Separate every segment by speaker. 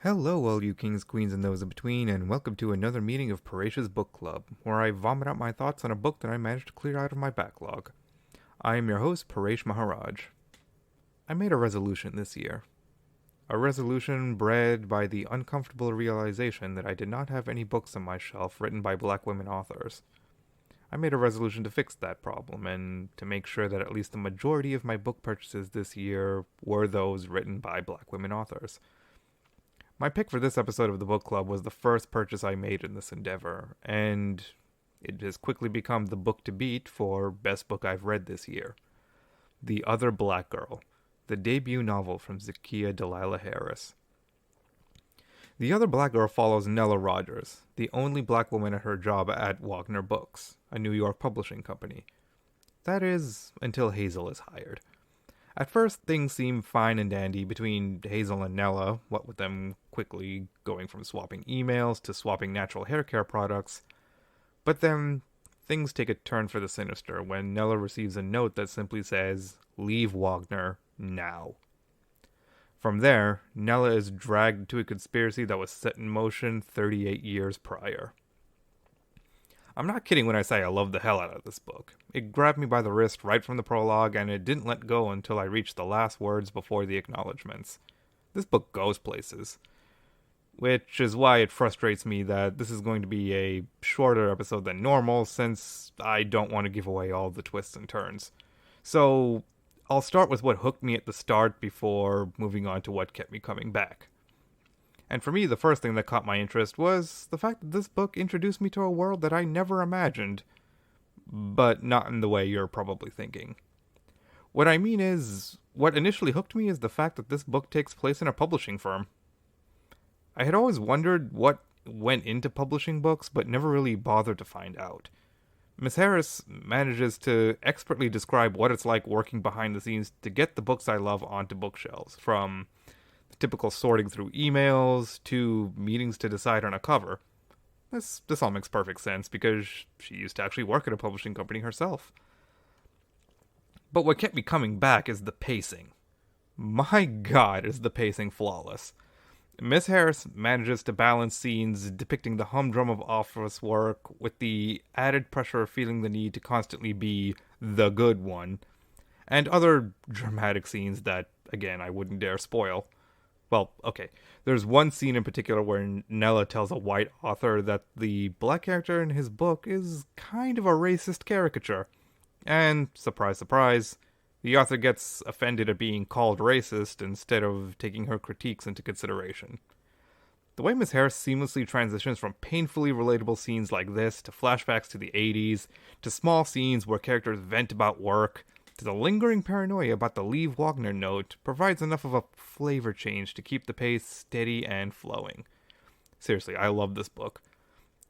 Speaker 1: Hello, all you kings, queens, and those in between, and welcome to another meeting of Paresh's Book Club, where I vomit out my thoughts on a book that I managed to clear out of my backlog. I am your host, Paresh Maharaj. I made a resolution this year. A resolution bred by the uncomfortable realization that I did not have any books on my shelf written by black women authors. I made a resolution to fix that problem, and to make sure that at least the majority of my book purchases this year were those written by black women authors. My pick for this episode of the book club was the first purchase I made in this endeavor, and it has quickly become the book to beat for best book I've read this year. The Other Black Girl, the debut novel from Zakiya Delila Harris. The Other Black Girl follows Nella Rogers, the only black woman at her job at Wagner Books, a New York publishing company. That is, until Hazel is hired. At first, things seem fine and dandy between Hazel and Nella, what with them quickly going from swapping emails to swapping natural hair care products. But then, things take a turn for the sinister when Nella receives a note that simply says, "Leave Wagner, now." From there, Nella is dragged into a conspiracy that was set in motion 38 years prior. I'm not kidding when I say I love the hell out of this book. It grabbed me by the wrist right from the prologue, and it didn't let go until I reached the last words before the acknowledgments. This book goes places. Which is why it frustrates me that this is going to be a shorter episode than normal, since I don't want to give away all the twists and turns. So, I'll start with what hooked me at the start before moving on to what kept me coming back. And for me, the first thing that caught my interest was the fact that this book introduced me to a world that I never imagined. But not in the way you're probably thinking. What I mean is, what initially hooked me is the fact that this book takes place in a publishing firm. I had always wondered what went into publishing books, but never really bothered to find out. Miss Harris manages to expertly describe what it's like working behind the scenes to get the books I love onto bookshelves, from typical sorting through emails to meetings to decide on a cover. This all makes perfect sense because she used to actually work at a publishing company herself. But what kept me coming back is the pacing. My god, is the pacing flawless. Miss Harris manages to balance scenes depicting the humdrum of office work with the added pressure of feeling the need to constantly be the good one, and other dramatic scenes that, again, I wouldn't dare spoil. Well, okay, there's one scene in particular where Nella tells a white author that the black character in his book is kind of a racist caricature. And, surprise, surprise, the author gets offended at being called racist instead of taking her critiques into consideration. The way Miss Harris seamlessly transitions from painfully relatable scenes like this to flashbacks to the 80s, to small scenes where characters vent about work, to the lingering paranoia about the Leave Wagner note provides enough of a flavor change to keep the pace steady and flowing. Seriously, I love this book.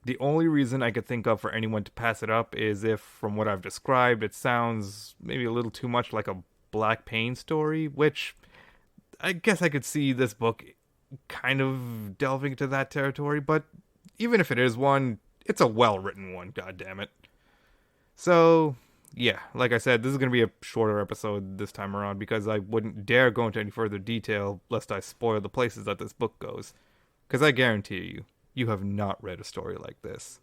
Speaker 1: The only reason I could think of for anyone to pass it up is if, from what I've described, it sounds maybe a little too much like a Black Pain story, which I guess I could see this book kind of delving into that territory, but even if it is one, it's a well-written one, goddammit. So, yeah, like I said, this is going to be a shorter episode this time around because I wouldn't dare go into any further detail lest I spoil the places that this book goes. Because I guarantee you, you have not read a story like this.